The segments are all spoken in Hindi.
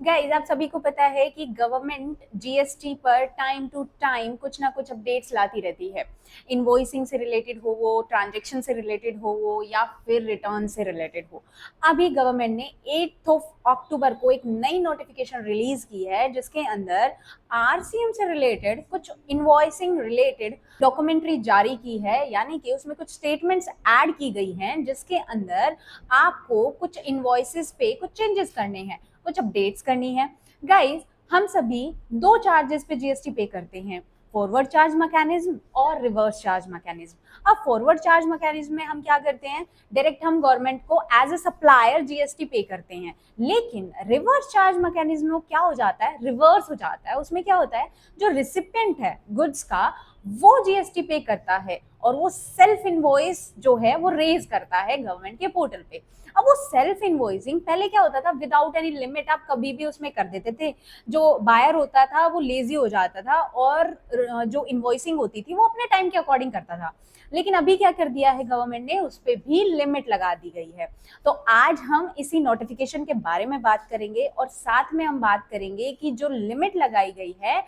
गाइस, आप सभी को पता है कि गवर्नमेंट जीएसटी पर टाइम टू टाइम कुछ ना कुछ अपडेट्स लाती रहती है। इनवॉइसिंग से रिलेटेड हो, वो ट्रांजैक्शन से रिलेटेड हो, वो या फिर रिटर्न से रिलेटेड हो। अभी गवर्नमेंट ने 8 अक्टूबर को एक नई नोटिफिकेशन रिलीज की है, जिसके अंदर आरसीएम से रिलेटेड कुछ इनवॉइसिंग रिलेटेड डॉक्यूमेंट्री जारी की है, यानी कि उसमें कुछ स्टेटमेंट्स ऐड की गई हैं, जिसके अंदर आपको कुछ इनवॉइसेस पे कुछ चेंजेस करने हैं, कुछ अपडेट्स करनी है। गाइस, हम सभी दो चार्जेस पे जीएसटी पे करते हैं, फॉरवर्ड चार्ज मैकेनिज्म और रिवर्स चार्ज मैकेनिज्म। अब फॉरवर्ड चार्ज मैकेनिज्म में हम क्या करते हैं, डायरेक्ट हम गवर्नमेंट को एज ए सप्लायर जीएसटी पे करते हैं। लेकिन रिवर्स चार्ज मैकेनिज्म में क्या हो जाता है, रिवर्स हो जाता है। उसमें क्या होता है, जो रिसिपेंट है गुड्स का, वो जीएसटी पे करता है और वो सेल्फ इनवॉइस जो है वो रेज करता है गवर्नमेंट के पोर्टल पे। अब वो सेल्फ इनवॉइसिंग पहले क्या होता था, विदाउट एनी लिमिट आप कभी भी उसमें कर देते थे। जो बायर होता था वो लेजी हो जाता था और जो इनवॉइसिंग होती थी वो अपने टाइम के अकॉर्डिंग करता था। लेकिन अभी क्या कर दिया है गवर्नमेंट ने, उस पर भी लिमिट लगा दी गई है। तो आज हम इसी नोटिफिकेशन के बारे में बात करेंगे और साथ में हम बात करेंगे कि जो लिमिट लगाई गई है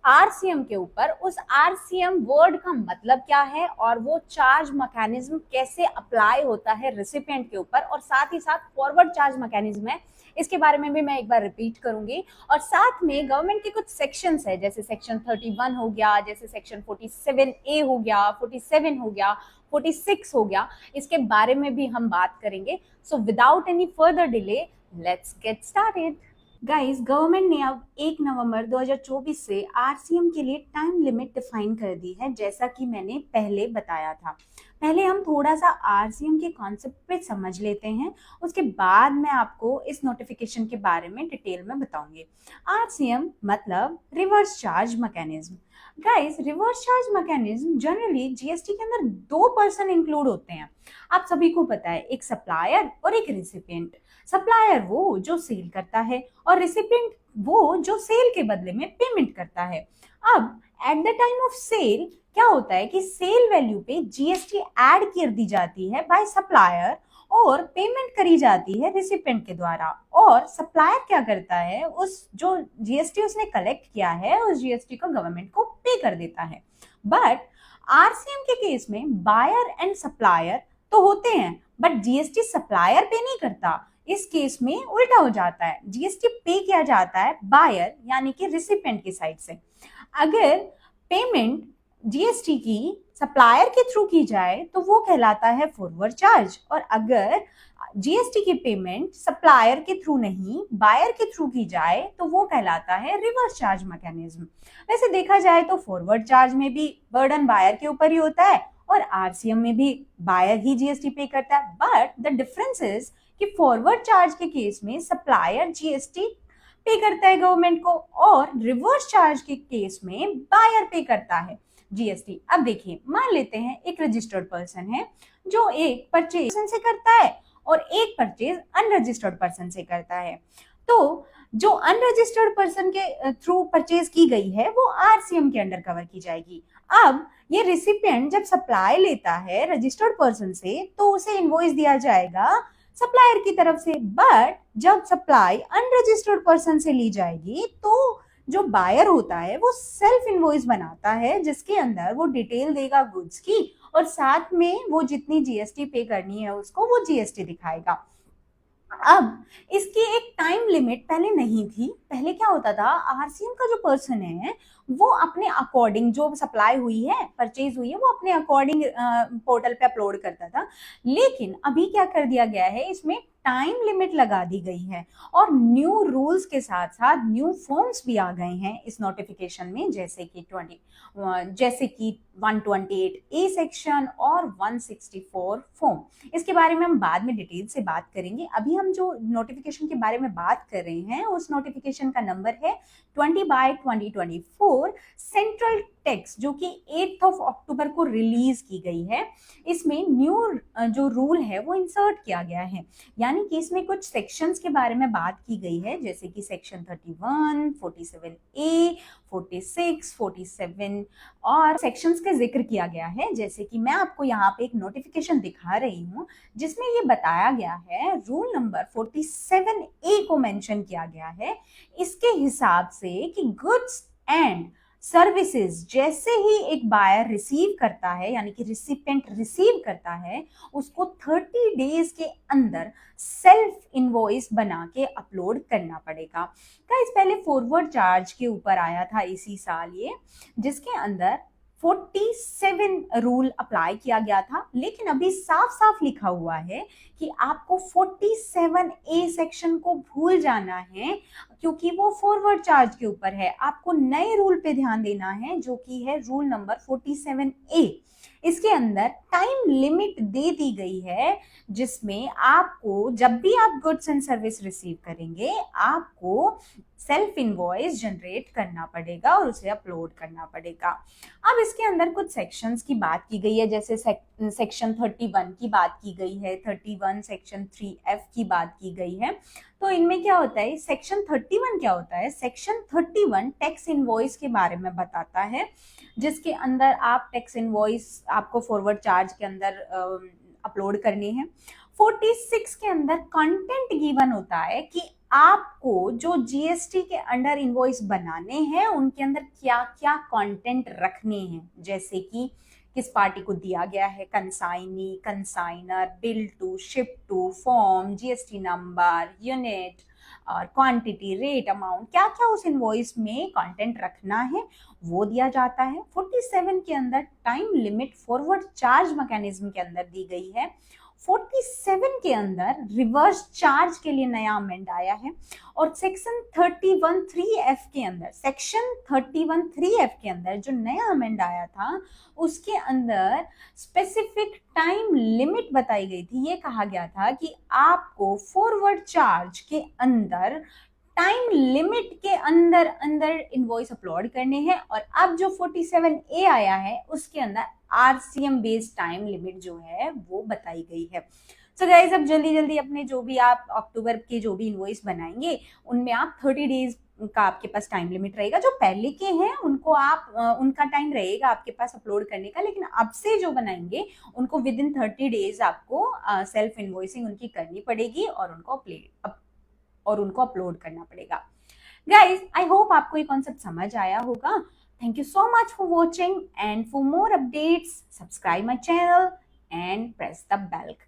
आरसीएम के ऊपर, उस आरसीएम वर्ड का मतलब क्या है और वो चार्ज मैकेनिज्म कैसे अप्लाई होता है रेसिपिएंट के ऊपर, और साथ ही साथ फॉरवर्ड चार्ज मैकेनिज्म है, इसके बारे में भी मैं एक बार रिपीट करूंगी। और साथ में गवर्नमेंट के कुछ सेक्शंस है, जैसे सेक्शन 31 हो गया, जैसे सेक्शन 47A हो गया, 47 हो गया, 46 हो गया, इसके बारे में भी हम बात करेंगे। So without any further delay, let's get started. Guys, government ने अब 1 नवंबर 2024 से आरसीएम के लिए टाइम लिमिट डिफाइन कर दी है, जैसा कि मैंने पहले बताया था। पहले हम थोड़ा सा आरसीएम के कॉन्सेप्ट पे समझ लेते हैं, उसके बाद मैं आपको इस नोटिफिकेशन के बारे में डिटेल में बताऊंगी। आरसीएम मतलब reverse charge mechanism. Guys, reverse charge mechanism generally GST के अंदर दो पर्सन इंक्लूड होते हैं। आप सभी को पता है, एक सप्लायर और एक रिसिपिएंट। सप्लायर वो जो सेल करता है और रिसिपिएंट वो जो सेल के बदले में पेमेंट करता है। अब at the time of sale क्या होता है कि सेल वैल्यू पे जीएसटी ऐड कर दी जाती है बाय सप्लायर और पेमेंट करी जाती है रिसिपिएंट के द्वारा। और सप्लायर क्या करता है, उस जो जीएसटी उसने कलेक्ट किया है उस जीएसटी को गवर्नमेंट को पे कर देता है। बट आरसीएम के केस में बायर एंड सप्लायर तो होते हैं, बट जीएसटी सप्लायर पे नहीं करता। इस केस में उल्टा हो जाता है, जीएसटी पे किया जाता है बायर यानी कि रिसिपिएंट की साइड से। अगर पेमेंट जीएसटी की सप्लायर के थ्रू की जाए तो वो कहलाता है फॉरवर्ड चार्ज, और अगर जीएसटी की पेमेंट सप्लायर के थ्रू नहीं बायर के थ्रू की जाए तो वो कहलाता है रिवर्स चार्ज मैकेनिज्म। वैसे देखा जाए तो फॉरवर्ड चार्ज में भी बर्डन बायर के ऊपर ही होता है और आरसीएम में भी बायर ही जीएसटी पे करता है, बट द डिफरेंस इज कि फॉरवर्ड चार्ज के केस में सप्लायर जीएसटी पे करता है गवर्नमेंट को और रिवर्स चार्ज के केस में बायर पे करता है जीएसटी। अब देखिए, मान लेते हैं एक रजिस्टर्ड पर्सन है जो एक परचेज से करता है और एक परचेज अनरजिस्टर्ड पर्सन से करता है। तो जो अनरजिस्टर्ड पर्सन के थ्रू परचेज की गई है वो आरसीएम के अंडर कवर की जाएगी। अब ये रिसिपिएंट जब सप्लाई लेता है रजिस्टर्ड पर्सन से तो उसे इनवॉइस दिया जाएगा सप्लायर की तरफ से, बट जब सप्लाई अनरजिस्टर्ड पर्सन से ली जाएगी तो जो बायर होता है वो सेल्फ इनवॉइस बनाता है, जिसके अंदर वो डिटेल देगा गुड्स की और साथ में वो जितनी जीएसटी पे करनी है उसको वो जीएसटी दिखाएगा। अब इसकी एक टाइम लिमिट पहले नहीं थी। पहले क्या होता था, आरसीएम का जो पर्सन है वो अपने अकॉर्डिंग जो सप्लाई हुई है परचेज हुई है वो अपने अकॉर्डिंग पोर्टल पे अपलोड करता था। लेकिन अभी क्या कर दिया गया है, इसमें टाइम लिमिट लगा दी गई है और न्यू रूल्स के साथ साथ न्यू फॉर्म्स भी आ गए हैं इस नोटिफिकेशन में, जैसे कि 128A सेक्शन और 164 फॉर्म। इसके बारे में हम बाद में डिटेल से बात करेंगे। अभी हम जो नोटिफिकेशन के बारे में बात कर रहे हैं उस नोटिफिकेशन का नंबर है 20/2024 सेंट्रल टैक्स जो कि 8 ऑफ अक्टूबर को रिलीज की गई है, इसमें न्यू जो रूल है वो इंसर्ट किया गया है। यानी कि इसमें कुछ सेक्शंस के बारे में बात की गई है, जैसे कि सेक्शन 31, 47A, 46, 47 और सेक्शंस का जिक्र किया गया है। जैसे कि मैं आपको यहाँ पे एक नोटिफिकेशन दिखा रही हूँ जिसमें ये बताया गया है, रूल नंबर 47A को मेंशन किया गया है इसके हिसाब से कि गुड्स एंड सर्विसेज जैसे ही एक बायर रिसीव करता है, यानी कि रिसिपेंट रिसीव करता है, उसको 30 डेज के अंदर सेल्फ इनवॉइस बना के अपलोड करना पड़ेगा। गाइस पहले फॉरवर्ड चार्ज के ऊपर आया था इसी साल ये, जिसके अंदर 47 रूल अप्लाई किया गया था, लेकिन अभी साफ साफ लिखा हुआ है कि आपको 47A सेक्शन को भूल जाना है क्योंकि वो फॉरवर्ड चार्ज के ऊपर है। आपको नए रूल पे ध्यान देना है जो कि है रूल नंबर 47A। इसके अंदर टाइम लिमिट दे दी गई है जिसमें आपको जब भी आप गुड्स एंड सर्विस रिसीव करेंगे आपको सेल्फ इनवॉइस जनरेट करना पड़ेगा और उसे अपलोड करना पड़ेगा। अब इसके अंदर कुछ सेक्शंस की बात की गई है, जैसे सेक्शन 31 की बात की गई है, 31 सेक्शन 3F की बात की गई है। तो इनमें क्या होता है, सेक्शन 31 क्या होता है, सेक्शन 31 टैक्स इनवॉइस के बारे में बताता है, जिसके अंदर आप टैक्स इनवॉइस आपको फॉरवर्ड चार्ज के अंदर अपलोड करनी है। 46 के अंदर कंटेंट गिवन होता है कि आपको जो जीएसटी के अंडर इनवॉइस बनाने हैं उनके अंदर क्या क्या कंटेंट रखने हैं, जैसे कि किस पार्टी को दिया गया है, consignee, consignor, bill to, ship to, form, GST number, unit और क्वांटिटी, रेट, अमाउंट, क्या क्या उस इनवॉइस में कंटेंट रखना है वो दिया जाता है। 47 के अंदर time limit forward charge mechanism के अंदर दी गई है। 47 के अंदर रिवर्स चार्ज के लिए नया अमेंड आया है और सेक्शन 31(3)(f) के अंदर, सेक्शन 31(3)(f) के अंदर जो नया अमेंड आया था उसके अंदर स्पेसिफिक टाइम लिमिट बताई गई थी। ये कहा गया था कि आपको फॉरवर्ड चार्ज के अंदर टाइम लिमिट के अंदर अंदर इनवॉइस अपलोड करने हैं और अब जो 47A आया है उसके अंदर आरसीएम बेस्ड टाइम लिमिट जो है वो बताई गई है। सो गाइस अब जल्दी जल्दी अपने जो भी आप अक्टूबर के जो भी इनवॉइस बनाएंगे उनमें आप 30 डेज का आपके पास टाइम लिमिट रहेगा। जो पहले के हैं उनको आप उनका टाइम रहेगा आपके पास अपलोड करने का, लेकिन अब से जो बनाएंगे उनको विद इन 30 डेज आपको सेल्फ इनवॉइसिंग उनकी करनी पड़ेगी और उनको अपलोड करना पड़ेगा। गाइज आई होप आपको ये कॉन्सेप्ट समझ आया होगा। Thank you so much for watching and for more updates subscribe my channel and press the bell.